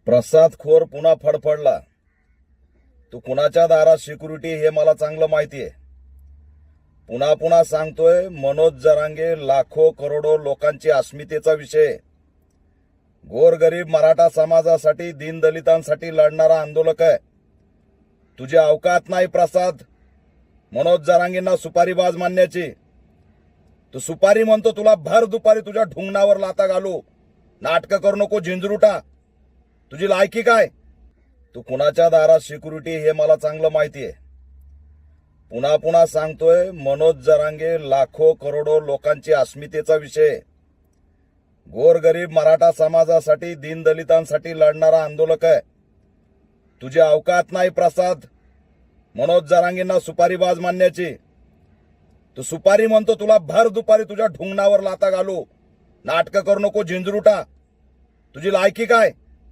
प्रसाद खोर पुन्हा फडफडला. तू कुणाच्या दारात सिक्युरिटी हे मला चांगलं माहितीये. पुन्हा पुन्हा सांगतोय, मनोज जरांगे लाखो करोडो लोकांची अस्मितेचा विषय. गोरगरीब मराठा समाजासाठी दीनदलितांसाठी लढणारा आंदोलक आहे. तुझी अवकात नाही प्रसाद मनोज जरांगेंना सुपारीबाज मानण्याची. तू सुपारी म्हणतो, तुला भर दुपारी तुझ्या ढुंगणावर लाता घालू. नाटकं करू नको झिंजरूटा. तुझी लायकी काय? तू कुणाच्या दारात सिक्युरिटी हे मला चांगलं माहितीये. पुन्हा पुन्हा सांगतोय, मनोज जरांगे लाखो करोडो लोकांची अस्मितेचा विषय. गोरगरीब मराठा समाजासाठी दीनदलितांसाठी लढणारा आंदोलक आहे. तुझी अवकात नाही प्रसाद मनोज जरांगेंना सुपारीबाज मानण्याची. तू सुपारी म्हणतो, तुला भर दुपारी तुझ्या ढुंगणावर लाता घालू. नाटकं करू नको झिंजरूटा. तुझी लायकी काय?